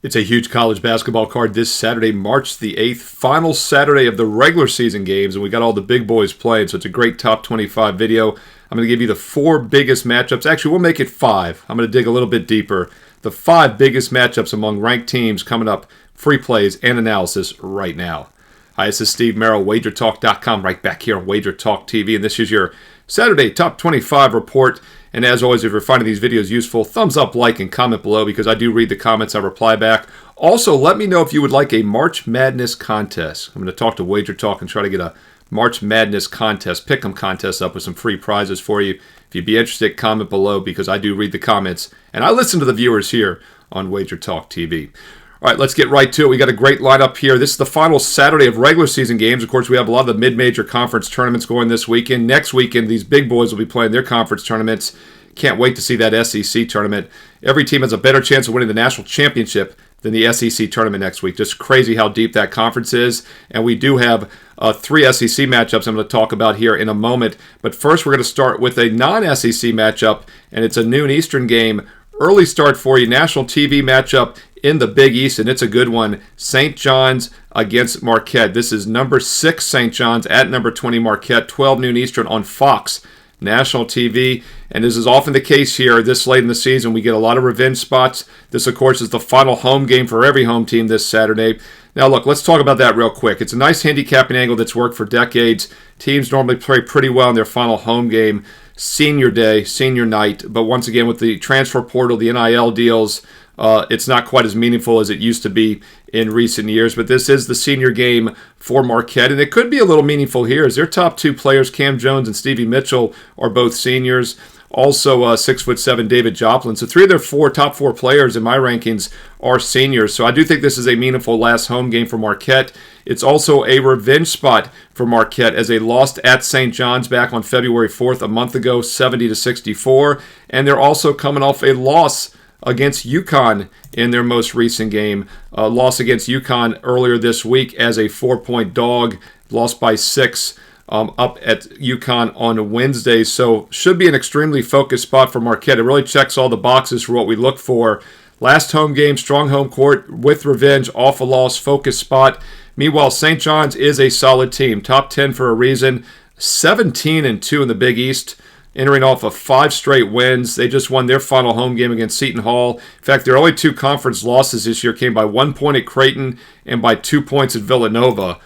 It's a huge college basketball card this Saturday, March the 8th, final Saturday of the regular season games, and we got all the big boys playing, so it's a great top 25 video. I'm going to give you the 4 biggest matchups. Actually, we'll make it 5. I'm going to dig a little bit deeper. The 5 biggest matchups among ranked teams coming up, free plays and analysis right now. Hi, this is Steve Merril, WagerTalk.com, right back here on WagerTalk TV, and this is your Saturday Top 25 report. And as always, if you're finding these videos useful, thumbs up, like, and comment below because I do read the comments. I reply back. Also, let me know if you would like a March Madness contest. I'm going to talk to WagerTalk and try to get a March Madness contest, pick'em contest up with some free prizes for you. If you'd be interested, comment below because I do read the comments and I listen to the viewers here on WagerTalk TV. All right, let's get right to it. We got a great lineup here. This is the final Saturday of regular season games. Of course, we have a lot of the mid-major conference tournaments going this weekend. Next weekend, these big boys will be playing their conference tournaments. Can't wait to see that SEC tournament. Every team has a better chance of winning the national championship than the SEC tournament next week. Just crazy how deep that conference is. And we do have 3 SEC matchups I'm going to talk about here in a moment. But first, we're going to start with a non-SEC matchup, and it's a noon Eastern game. Early start for you. National TV matchup in the Big East, and it's a good one. St. John's against Marquette. This is number 6 St. John's at number 20 Marquette, 12 noon Eastern on Fox National TV. And this is often the case here this late in the season. We get a lot of revenge spots. This, of course, is the final home game for every home team this Saturday. Now, look, let's talk about that real quick. It's a nice handicapping angle that's worked for decades. Teams normally play pretty well in their final home game, senior day, senior night. But once again, with the transfer portal, the NIL deals, it's not quite as meaningful as it used to be in recent years. But this is the senior game for Marquette, and it could be a little meaningful here as their top 2 players, Cam Jones and Stevie Mitchell, are both seniors. Also, 6'7" David Joplin. So 3 of their top 4 players in my rankings are seniors. So I do think this is a meaningful last home game for Marquette. It's also a revenge spot for Marquette as they lost at St. John's back on February 4th, a month ago, 70-64. And they're also coming off a loss against UConn in their most recent game. A loss against UConn earlier this week as a 4-point dog, lost by 6. Up at UConn on Wednesday. So should be an extremely focused spot for Marquette. It really checks all the boxes for what we look for. Last home game, strong home court with revenge, off a loss, focused spot. Meanwhile, St. John's is a solid team. Top 10 for a reason. 17-2 in the Big East, entering off of 5 straight wins. They just won their final home game against Seton Hall. In fact, their only 2 conference losses this year came by 1 point at Creighton and by 2 points at Villanova.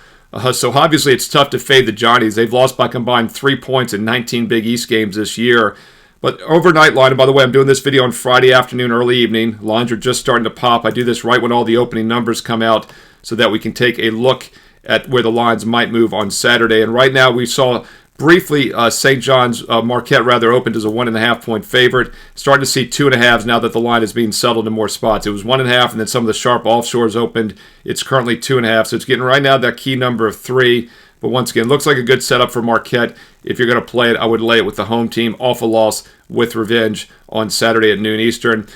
So obviously it's tough to fade the Johnnies. They've lost by combined 3 points in 19 Big East games this year. But overnight line, and by the way, I'm doing this video on Friday afternoon, early evening. Lines are just starting to pop. I do this right when all the opening numbers come out so that we can take a look at where the lines might move on Saturday. And right now we saw briefly St. John's, Marquette rather, opened as a 1.5-point favorite. Starting to see 2.5s now that the line is being settled in more spots. It was 1.5, and then some of the sharp offshores opened. It's currently 2.5, so it's getting right now that key number of 3. But once again, looks like a good setup for Marquette. If you're going to play it, I would lay it with the home team off a loss with revenge on Saturday at noon Eastern.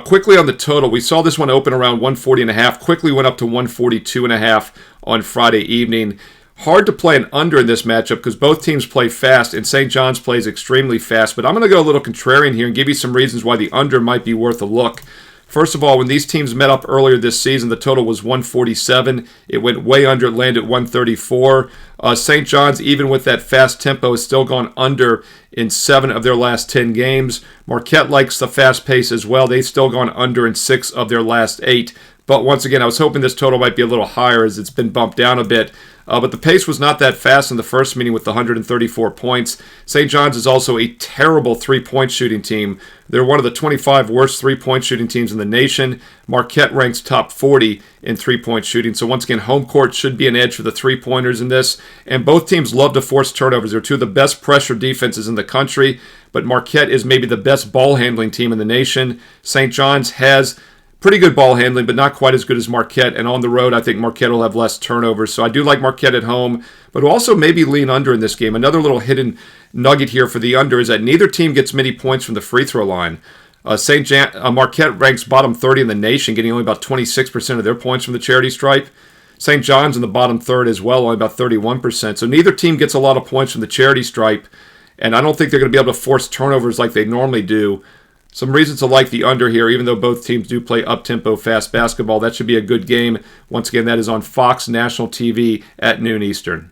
Quickly on the total, we saw this one open around 140.5. Quickly went up to 142.5 on Friday evening. Hard to play an under in this matchup because both teams play fast, and St. John's plays extremely fast. But I'm going to go a little contrarian here and give you some reasons why the under might be worth a look. First of all, when these teams met up earlier this season, the total was 147. It went way under. It landed at 134. St. John's, even with that fast tempo, has still gone under in 7 of their last 10 games. Marquette likes the fast pace as well. They've still gone under in 6 of their last 8. But once again, I was hoping this total might be a little higher as it's been bumped down a bit. But the pace was not that fast in the first meeting with the 134 points. St. John's is also a terrible 3-point shooting team. They're one of the 25 worst 3-point shooting teams in the nation. Marquette ranks top 40 in 3-point shooting. So once again, home court should be an edge for the 3-pointers in this. And both teams love to force turnovers. They're 2 of the best pressure defenses in the country. But Marquette is maybe the best ball handling team in the nation. St. John's has pretty good ball handling, but not quite as good as Marquette. And on the road, I think Marquette will have less turnovers. So I do like Marquette at home, but also maybe lean under in this game. Another little hidden nugget here for the under is that neither team gets many points from the free throw line. Marquette ranks bottom 30 in the nation, getting only about 26% of their points from the charity stripe. St. John's in the bottom third as well, only about 31%. So neither team gets a lot of points from the charity stripe, and I don't think they're going to be able to force turnovers like they normally do. Some reasons to like the under here, even though both teams do play up-tempo fast basketball. That should be a good game. Once again, that is on Fox National TV at noon Eastern.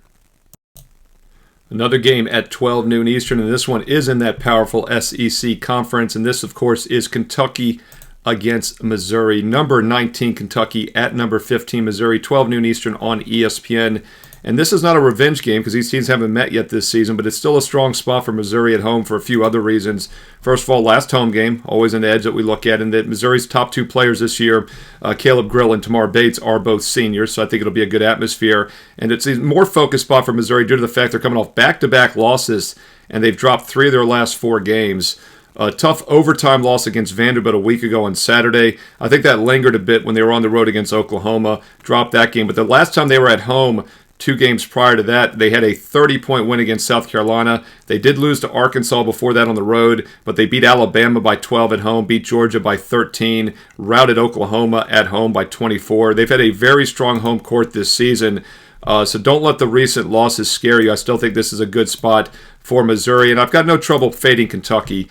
Another game at 12 noon Eastern, and this one is in that powerful SEC conference. And this, of course, is Kentucky against Missouri. Number 19 Kentucky at number 15 Missouri, 12 noon Eastern on ESPN. And this is not a revenge game because these teams haven't met yet this season, but it's still a strong spot for Missouri at home for a few other reasons. First of all, last home game, always an edge that we look at, and that Missouri's top two players this year, Caleb Grill and Tamar Bates, are both seniors, so I think it'll be a good atmosphere. And it's a more focused spot for Missouri due to the fact they're coming off back-to-back losses, and they've dropped 3 of their last 4 games. A tough overtime loss against Vanderbilt a week ago on Saturday. I think that lingered a bit when they were on the road against Oklahoma, dropped that game. But the last time they were at home, 2 games prior to that, they had a 30-point win against South Carolina. They did lose to Arkansas before that on the road, but they beat Alabama by 12 at home, beat Georgia by 13, routed Oklahoma at home by 24. They've had a very strong home court this season, so don't let the recent losses scare you. I still think this is a good spot for Missouri, and I've got no trouble fading Kentucky.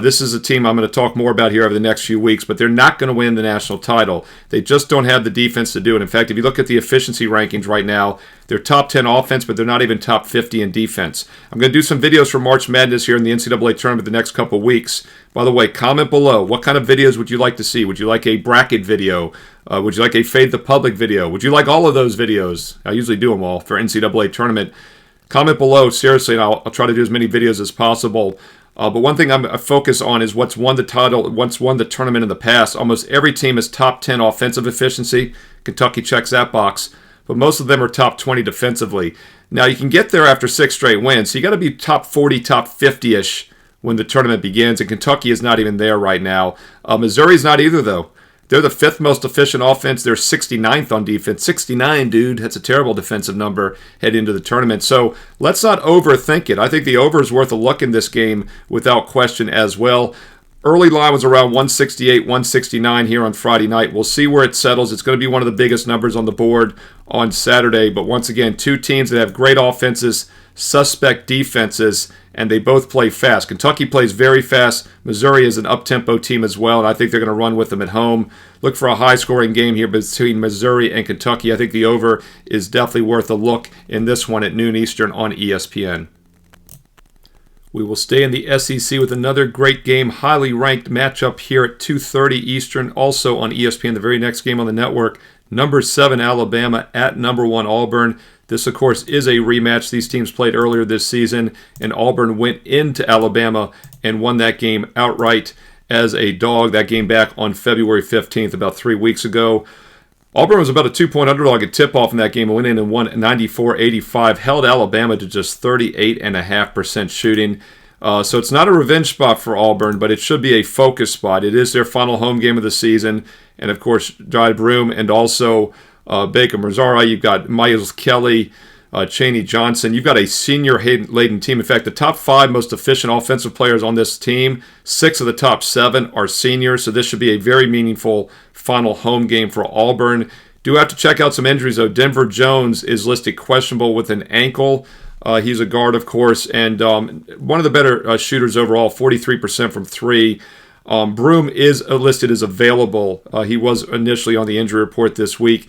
This is a team I'm going to talk more about here over the next few weeks, but they're not going to win the national title. They just don't have the defense to do it. In fact, if you look at the efficiency rankings right now, they're top 10 offense, but they're not even top 50 in defense. I'm going to do some videos for March Madness here in the NCAA tournament the next couple weeks. By the way, comment below. What kind of videos would you like to see? Would you like a bracket video? Would you like a Fade the Public video? Would you like all of those videos? I usually do them all for NCAA tournament. Comment below, seriously, and I'll try to do as many videos as possible. But one thing I focus on is what's won the title, what's won the tournament in the past. Almost every team is top 10 offensive efficiency. Kentucky checks that box. But most of them are top 20 defensively. Now, you can get there after 6 straight wins, so you got to be top 40, top 50-ish when the tournament begins, and Kentucky is not even there right now. Missouri's not either, though. They're the 5th most efficient offense. They're 69th on defense. 69, dude. That's a terrible defensive number heading into the tournament. So let's not overthink it. I think the over is worth a look in this game without question as well. Early line was around 168, 169 here on Friday night. We'll see where it settles. It's going to be one of the biggest numbers on the board on Saturday. But once again, 2 teams that have great offenses, suspect defenses, and they both play fast. Kentucky plays very fast. Missouri is an up-tempo team as well, and I think they're going to run with them at home. Look for a high-scoring game here between Missouri and Kentucky. I think the over is definitely worth a look in this one at noon Eastern on ESPN. We will stay in the SEC with another great game, highly ranked matchup here at 2:30 Eastern, also on ESPN, the very next game on the network. Number 7 Alabama at number 1 Auburn. This, of course, is a rematch. These teams played earlier this season, and Auburn went into Alabama and won that game outright as a dog. That game back on February 15th, about 3 weeks ago. Auburn was about a 2-point underdog at tip-off in that game, went in and won 94-85, held Alabama to just 38.5% shooting. So it's not a revenge spot for Auburn, but it should be a focus spot. It is their final home game of the season, and of course, Jai Broom and also Baker Mazzara. You've got Miles Kelly, Chaney Johnson. You've got a senior-laden team. In fact, the top 5 most efficient offensive players on this team, 6 of the top 7 are seniors, so this should be a very meaningful final home game for Auburn. Do have to check out some injuries, though. Denver Jones is listed questionable with an ankle. He's a guard, of course, and one of the better shooters overall, 43% from 3. Broom is listed as available. He was initially on the injury report this week.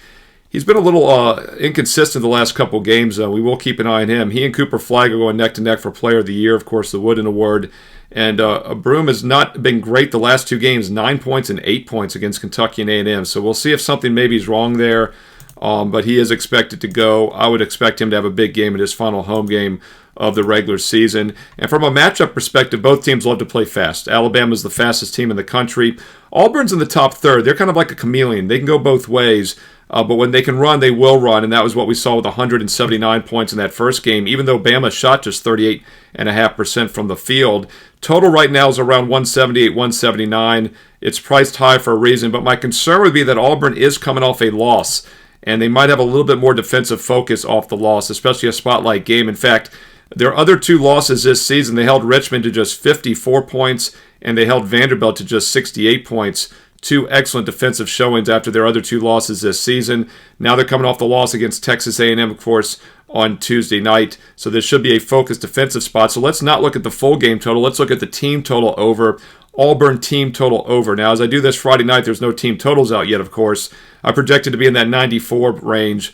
He's been a little inconsistent the last couple games, though. We will keep an eye on him. He and Cooper Flagg are going neck-to-neck for Player of the Year, of course, the Wooden Award. And Broom has not been great the last 2 games, 9 points and 8 points against Kentucky and A&M. So we'll see if something maybe is wrong there. But he is expected to go. I would expect him to have a big game in his final home game of the regular season. And from a matchup perspective, both teams love to play fast. Alabama's the fastest team in the country. Auburn's in the top third. They're kind of like a chameleon. They can go both ways. But when they can run, they will run, and that was what we saw with 179 points in that first game, even though Bama shot just 38.5% from the field. Total right now is around 178, 179. It's priced high for a reason, but my concern would be that Auburn is coming off a loss, and they might have a little bit more defensive focus off the loss, especially a spotlight game. In fact, their other 2 losses this season, they held Richmond to just 54 points, and they held Vanderbilt to just 68 points. 2 excellent defensive showings after their other 2 losses this season. Now they're coming off the loss against Texas A&M, of course, on Tuesday night. So this should be a focused defensive spot. So let's not look at the full game total. Let's look at the team total over. Auburn team total over. Now, as I do this Friday night, there's no team totals out yet, of course. I projected to be in that 94 range.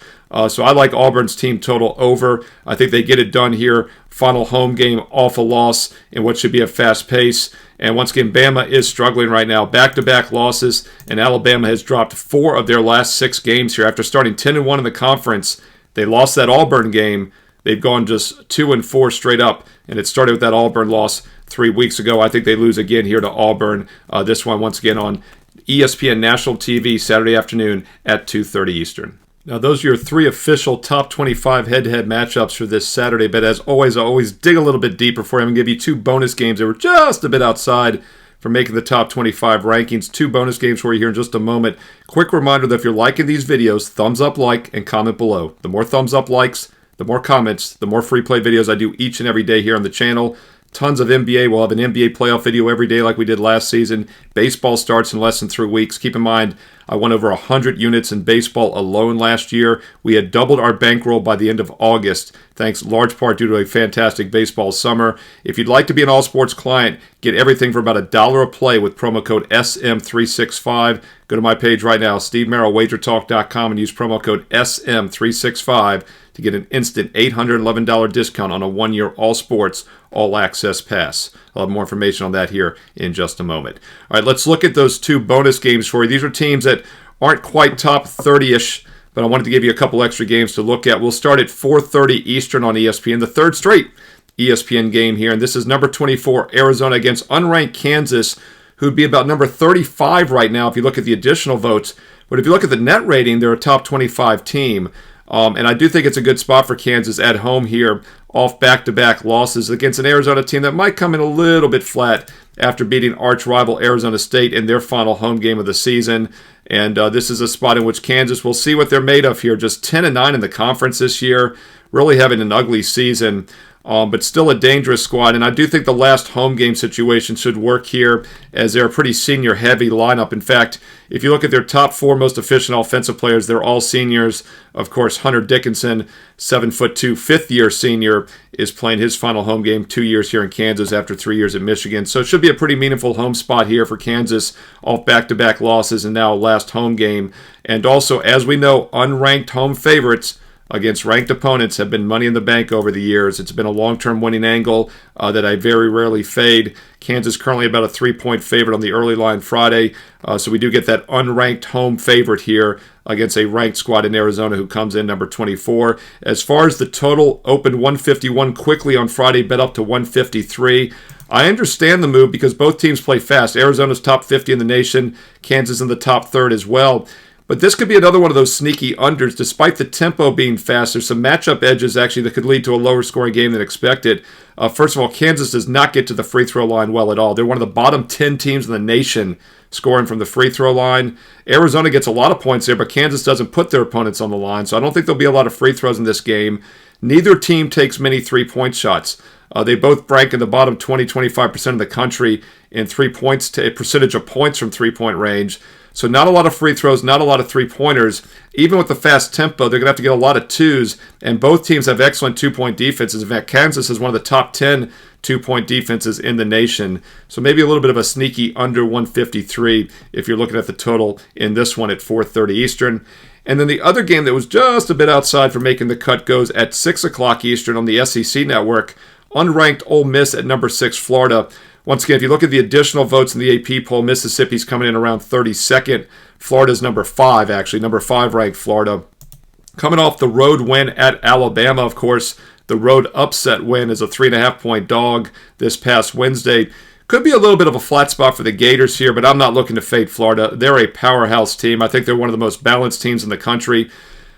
So I like Auburn's team total over. I think they get it done here. Final home game off a loss in what should be a fast pace. And once again, Bama is struggling right now. Back-to-back losses, and Alabama has dropped 4 of their last 6 games here. After starting 10-1 in the conference, they lost that Auburn game. They've gone just 2-4 straight up, and it started with that Auburn loss 3 weeks ago. I think they lose again here to Auburn. This one, once again, on ESPN National TV Saturday afternoon at 2:30 Eastern. Now, those are your 3 official top 25 head-to-head matchups for this Saturday. But as always, I always dig a little bit deeper for you. I'm going to give you 2 bonus games that were just a bit outside for making the top 25 rankings. 2 bonus games for you here in just a moment. Quick reminder that if you're liking these videos, thumbs up, like, and comment below. The more thumbs up, likes, the more comments, the more free play videos I do each and every day here on the channel. Tons of NBA. We'll have an NBA playoff video every day like we did last season. Baseball starts in less than 3 weeks. Keep in mind, I won over 100 units in baseball alone last year. We had doubled our bankroll by the end of August, thanks large part due to a fantastic baseball summer. If you'd like to be an all sports client, get everything for about $1 a play with promo code SM365. Go to my page right now, Steve Merril, WagerTalk.com, and use promo code SM365 to get an instant $811 discount on a 1-year all sports, all access pass. I'll have more information on that here in just a moment. All right, let's look at those 2 bonus games for you. These are teams that aren't quite top 30-ish, but I wanted to give you a couple extra games to look at. We'll start at 4:30 Eastern on ESPN, the 3rd straight ESPN game here, and this is number 24, Arizona against unranked Kansas, who'd be about number 35 right now if you look at the additional votes. But if you look at the net rating, they're a top 25 team. And I do think it's a good spot for Kansas at home here, off back-to-back losses against an Arizona team that might come in a little bit flat after beating arch-rival Arizona State in their final home game of the season. And this is a spot in which Kansas will see what they're made of here. Just 10-9 in the conference this year, really having an ugly season. But still a dangerous squad, and I do think the last home game situation should work here, as they're a pretty senior-heavy lineup. In fact, if you look at their top 4 most efficient offensive players, they're all seniors. Of course, Hunter Dickinson, 7'2", fifth-year senior, is playing his final home game 2 years here in Kansas after 3 years at Michigan. So it should be a pretty meaningful home spot here for Kansas, off back-to-back losses and now last home game. And also, as we know, unranked home favorites against ranked opponents have been money in the bank over the years. It's been a long-term winning angle that I very rarely fade. Kansas currently about a 3-point favorite on the early line Friday. So we do get that unranked home favorite here against a ranked squad in Arizona who comes in number 24. As far as the total, opened 151 quickly on Friday, bet up to 153. I understand the move because both teams play fast. Arizona's top 50 in the nation, Kansas in the top third as well. But this could be another one of those sneaky unders. Despite the tempo being fast, there's some matchup edges actually that could lead to a lower scoring game than expected. First of all, Kansas does not get to the free throw line well at all. They're one of the bottom 10 teams in the nation scoring from the free throw line. Arizona gets a lot of points there, but Kansas doesn't put their opponents on the line, so I don't think there'll be a lot of free throws in this game. Neither team takes many three-point shots. They both rank in the bottom 20-25% of the country in 3 points to a percentage of points from three-point range. So not a lot of free throws, not a lot of three-pointers. Even with the fast tempo, they're going to have to get a lot of twos, and both teams have excellent two-point defenses. In fact, Kansas is one of the top 10 two-point defenses in the nation. So maybe a little bit of a sneaky under 153 if you're looking at the total in this one at 4:30 Eastern. And then the other game that was just a bit outside for making the cut goes at 6 o'clock Eastern on the SEC network. Unranked Ole Miss at number 6, Florida. Once again, if you look at the additional votes in the AP poll, Mississippi's coming in around 32nd. Florida's number 5, actually. Number 5 ranked Florida. Coming off the road win at Alabama, of course. The road upset win is a 3.5-point dog this past Wednesday. Could be a little bit of a flat spot for the Gators here, but I'm not looking to fade Florida. They're a powerhouse team. I think they're one of the most balanced teams in the country.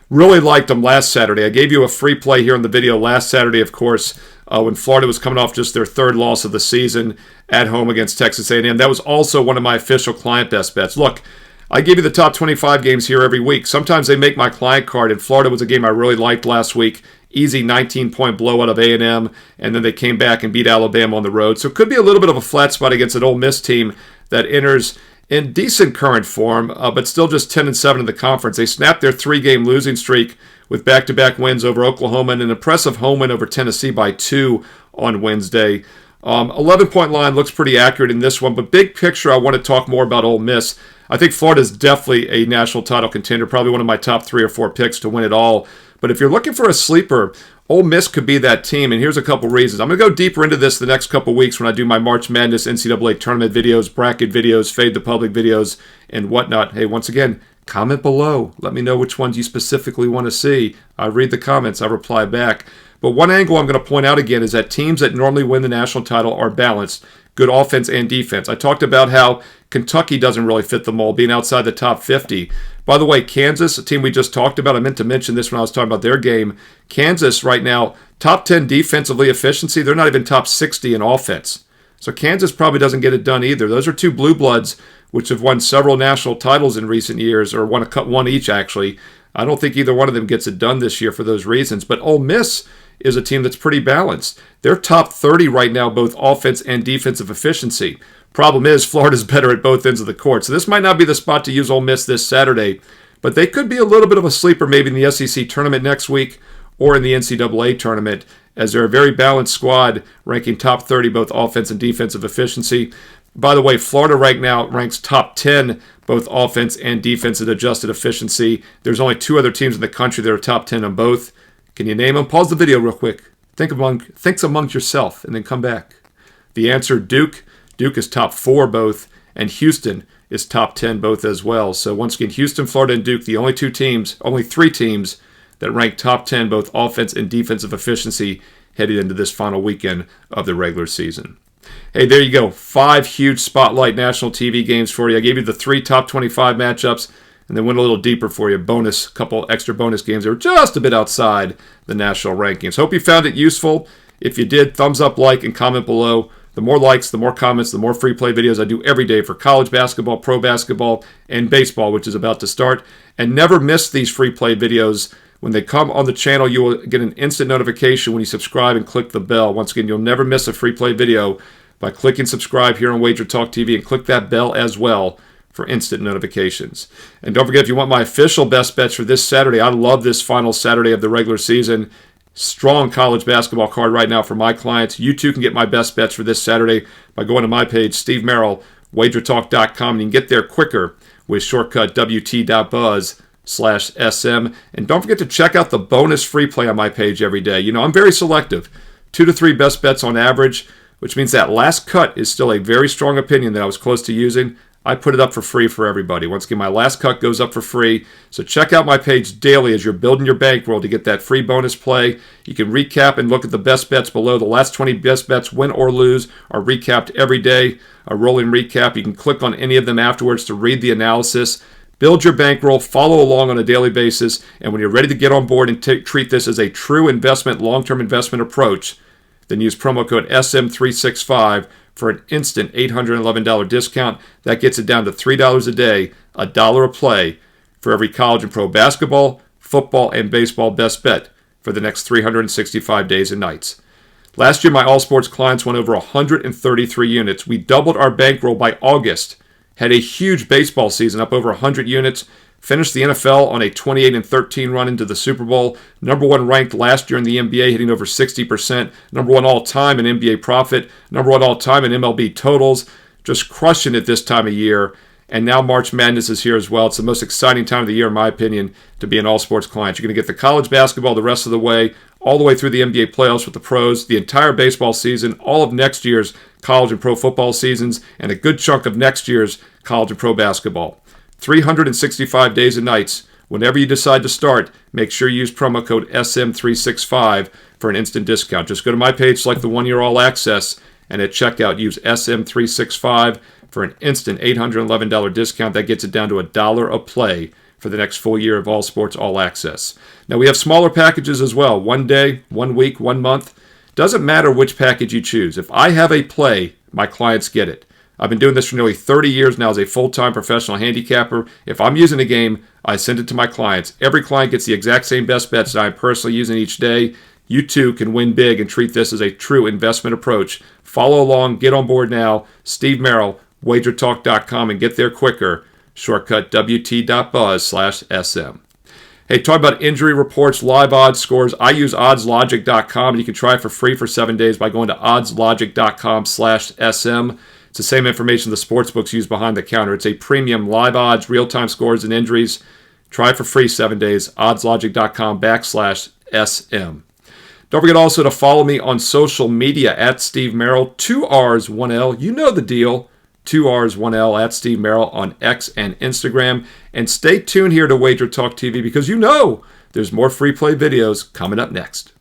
Really liked them last Saturday. I gave you a free play here in the video last Saturday, of course, when Florida was coming off just their 3rd loss of the season at home against Texas A&M. That was also one of my official client best bets. Look, I give you the top 25 games here every week. Sometimes they make my client card, and Florida was a game I really liked last week. Easy 19-point blowout of A&M, and then they came back and beat Alabama on the road. So it could be a little bit of a flat spot against an Ole Miss team that enters in decent current form, but still just 10-7 in the conference. They snapped their 3-game losing streak with back-to-back wins over Oklahoma and an impressive home win over Tennessee by 2 on Wednesday. 11-point line looks pretty accurate in this one, but big picture, I want to talk more about Ole Miss. I think Florida's definitely a national title contender, probably one of my top 3 or 4 picks to win it all. But if you're looking for a sleeper, Ole Miss could be that team, and here's a couple reasons. I'm going to go deeper into this the next couple weeks when I do my March Madness NCAA tournament videos, bracket videos, fade the public videos, and whatnot. Hey, once again, comment below. Let me know which ones you specifically want to see. I read the comments. I reply back. But one angle I'm going to point out again is that teams that normally win the national title are balanced. Good offense and defense. I talked about how Kentucky doesn't really fit the mold, being outside the top 50. By the way, Kansas, a team we just talked about, I meant to mention this when I was talking about their game. Kansas right now, top 10 defensively efficiency. They're not even top 60 in offense. So Kansas probably doesn't get it done either. Those are 2 blue bloods which have won several national titles in recent years, or one each actually. I don't think either one of them gets it done this year for those reasons. But Ole Miss is a team that's pretty balanced. They're top 30 right now, both offense and defensive efficiency. Problem is, Florida's better at both ends of the court. So this might not be the spot to use Ole Miss this Saturday, but they could be a little bit of a sleeper maybe in the SEC tournament next week or in the NCAA tournament, as they're a very balanced squad, ranking top 30 both offense and defensive efficiency. By the way, Florida right now ranks top 10 both offense and defensive adjusted efficiency. There's only 2 other teams in the country that are top 10 on both. Can you name them? Pause the video real quick. Think amongst yourself and then come back. The answer, Duke. Duke is top 4 both, and Houston is top 10 both as well. So once again, Houston, Florida, and Duke, the only 3 teams that rank top 10 both offense and defensive efficiency headed into this final weekend of the regular season. Hey, there you go. 5 huge spotlight national TV games for you. I gave you the 3 top 25 matchups, and then went a little deeper for you. Couple extra bonus games that were just a bit outside the national rankings. Hope you found it useful. If you did, thumbs up, like, and comment below. The more likes, the more comments, the more free play videos I do every day for college basketball, pro basketball, and baseball, which is about to start. And never miss these free play videos. When they come on the channel, you will get an instant notification when you subscribe and click the bell. Once again, you'll never miss a free play video by clicking subscribe here on WagerTalk TV, and click that bell as well for instant notifications. And don't forget, if you want my official best bets for this Saturday, I love this final Saturday of the regular season. Strong college basketball card right now for my clients. You too can get my best bets for this Saturday by going to my page, Steve Merril, WagerTalk.com, and you can get there quicker with shortcut wt.buzz/SM. And don't forget to check out the bonus free play on my page every day. You know, I'm very selective. 2 to 3 best bets on average, which means that last cut is still a very strong opinion that I was close to using. I put it up for free for everybody. Once again, my last cut goes up for free. So check out my page daily as you're building your bankroll to get that free bonus play. You can recap and look at the best bets below. The last 20 best bets, win or lose, are recapped every day. A rolling recap. You can click on any of them afterwards to read the analysis. Build your bankroll, follow along on a daily basis, and when you're ready to get on board and treat this as a true investment, long-term investment approach, then use promo code SM365 for an instant $811 discount. That gets it down to $3 a day, $1 a play for every college and pro basketball, football, and baseball best bet for the next 365 days and nights. Last year, my all sports clients won over 133 units. We doubled our bankroll by August, had a huge baseball season, up over 100 units, finished the NFL on a 28-13 run into the Super Bowl, number 1 ranked last year in the NBA, hitting over 60%, number 1 all-time in NBA profit, number 1 all-time in MLB totals, just crushing it this time of year. And now March Madness is here as well. It's the most exciting time of the year, in my opinion, to be an all-sports client. You're going to get the college basketball the rest of the way, all the way through the NBA playoffs with the pros, the entire baseball season, all of next year's college and pro football seasons, and a good chunk of next year's college and pro basketball. 365 days and nights. Whenever you decide to start, make sure you use promo code SM365 for an instant discount. Just go to my page, select the 1-year all access, and at checkout, use SM365 for an instant $811 discount. That gets it down to $1 a play for the next full year of all sports all access. Now, we have smaller packages as well. 1 day, 1 week, 1 month. Doesn't matter which package you choose. If I have a play, my clients get it. I've been doing this for nearly 30 years now as a full-time professional handicapper. If I'm using a game, I send it to my clients. Every client gets the exact same best bets that I'm personally using each day. You too can win big and treat this as a true investment approach. Follow along, get on board now. Steve Merril, WagerTalk.com, and get there quicker. Shortcut wt.buzz/SM. Hey, talk about injury reports, live odds scores. I use oddslogic.com, and you can try it for free for 7 days by going to oddslogic.com/SM. It's the same information the sportsbooks use behind the counter. It's a premium live odds, real-time scores, and injuries. Try it for free 7 days, oddslogic.com/SM. Don't forget also to follow me on social media at Steve Merril, 2 R's, 1 L. You know the deal. 2 R's, 1 L at Steve Merril on X and Instagram. And stay tuned here to WagerTalk TV because you know there's more free play videos coming up next.